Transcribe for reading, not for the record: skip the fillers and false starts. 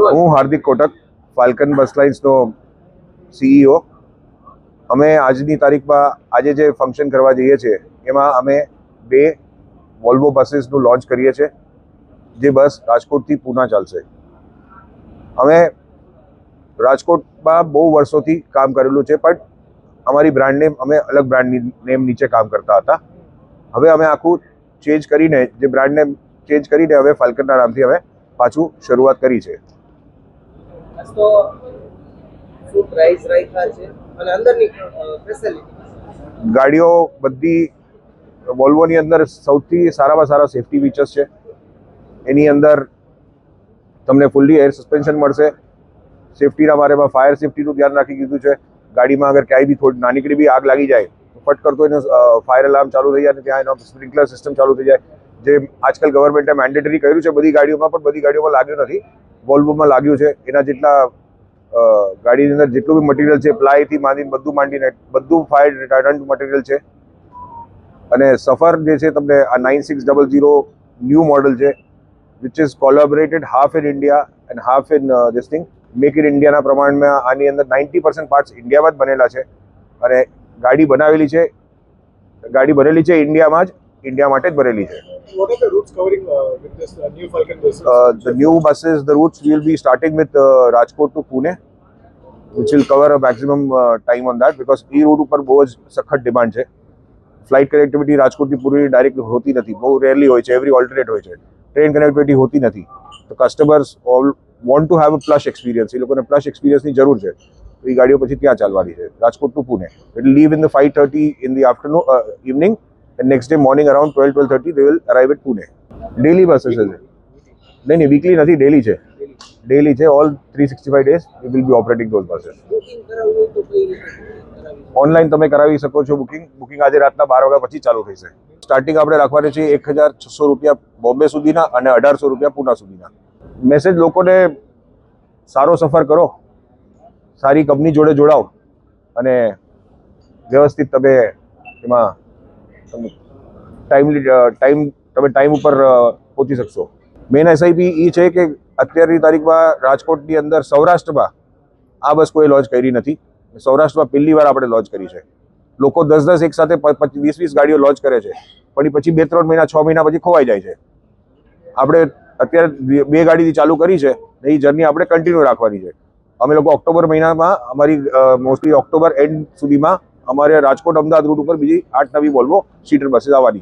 હું હાર્દિક કોટક, ફાલ્કન બસ લાઇન્સનો CEO. અમે આજની તારીખમાં આજે જે ફંક્શન કરવા જઈએ છીએ એમાં અમે 2 વોલ્વો બસીસનું લોન્ચ કરીએ છીએ, જે બસ રાજકોટથી પૂના ચાલશે. અમે રાજકોટમાં બહુ વર્ષોથી કામ કરેલું છે, પણ અમારી બ્રાન્ડ નેમ અમે અલગ બ્રાન્ડ નેમ નીચે કામ કરતા હતા. હવે અમે આખું ચેન્જ કરીને, જે બ્રાન્ડ નેમ ચેન્જ કરીને હવે ફાલ્કનના નામથી અમે પાછું શરૂઆત કરી છે. તો શું પ્રાઇસ રાખ્યા છે અને અંદરની ફેસિલિટી? ગાડીઓ બધી વોલ્વોની અંદર સૌથી સારામાં સારા સેફ્ટી ફીચર્સ છે. એની અંદર તમને ફૂલ્લી એર સસ્પેન્શન મળશે. સેફ્ટીના બારેમાં ફાયર સેફ્ટીનું ધ્યાન રાખી દીધું છે. ગાડીમાં અગર ક્યાંય બી થોડી નાનીકડી બી આગ લાગી જાય તો ફટ કરતો એનો ફાયર અલાર્મ ચાલુ થઈ જાય અને ત્યાં એનો સ્પ્રિંકલર સિસ્ટમ ચાલુ થઈ જાય, જે આજકાલ ગવર્મેન્ટે મેન્ડેટરી કર્યું છે બધી ગાડીઓમાં, પણ બધી ગાડીઓમાં લાગ્યું નથી. વોલ્વોમાં લાગ્યું છે. એના જેટલા ગાડીની અંદર જેટલું બી મટીરિયલ છે, પ્લાયથી માંડીને બધું ફાયર રિટાર્ડન્ટ મટીરિયલ છે. અને સફર જે છે તમને આ 9600 ન્યૂ મોડલ છે, which is collaborated half in India and half in this thing. Make in ઇન્ડિયાના પ્રમાણમાં આની અંદર 90% પાર્ટ્સ ઇન્ડિયામાં જ બનેલા છે અને ગાડી બનેલી છે ઇન્ડિયામાં જ, ઇન્ડિયા માટે જ બનેલી છે. What are the routes covering with this new Falcon buses? The new buses, the routes will be starting with Rajkot to Pune, which will cover a maximum time on that, because એ route ઉપર બહુ જ સખત demand છે. Flight connectivity રાજકોટથી પૂરી direct હોતી નથી, બહુ રેરલી હોય છે, એવરી ઓલ્ટરનેટ હોય છે. ટ્રેન કનેક્ટિવિટી હોતી નથી. તો customers all want to have a plus experience. એ લોકોને પ્લસ એક્સપિરિયન્સની જરૂર છે. તો એ ગાડીઓ પછી ત્યાં ચાલવાની છે, Rajkot to Pune. It will leave in the 5:30 in the afternoon, evening, and next day morning around 12:30 they will arrive at Pune. Daily buses છે. નહીં, વીકલી નથી, ડેલી છે. ડેલી છે. All 365 days we will be operating those buses. Booking કરાવવું હોય તો કઈ રીતે કરાવી? ઓનલાઈન તમે કરાવી શકો છો બુકિંગ આજે રાતના 12 વાગ્યા પછી ચાલુ થશે. સ્ટાર્ટિંગ આપણે રાખવાની છે 1600 રૂપિયા બોમ્બે સુધીના અને 1800 રૂપિયા પૂના સુધીના. મેસેજ લોકોને, સારો સફર કરો, સારી કંપની જોડે જોડાઓ અને વ્યવસ્થિત તમે એમાં ટાઈમ ઉપર પહોંચી શકશો. મેઇન SIP એ છે કે અત્યારની તારીખમાં રાજકોટની અંદર સૌરાષ્ટ્રમાં આ બસ કોઈ લોન્ચ કરી નથી. સૌરાષ્ટ્રમાં પહેલી વાર આપણે લોન્ચ કરી છે. લોકો 10 એક સાથે 20 ગાડીઓ લોન્ચ કરે છે, પણ એ પછી 2-3 મહિના 6 મહિના પછી ખોવાઈ જાય છે. આપણે અત્યારે 2 ગાડીથી ચાલુ કરી છે, એ જર્ની આપણે કન્ટિન્યુ રાખવાની છે. અમે લોકો ઓક્ટોબર મહિનામાં અમારી મોસ્ટલી ઓક્ટોબર એન્ડ સુધીમાં અમારે રાજકોટ અમદાવાદ રૂટ ઉપર બીજી 8 નવી વોલ્વો સીટર બસીસ આવવાની છે.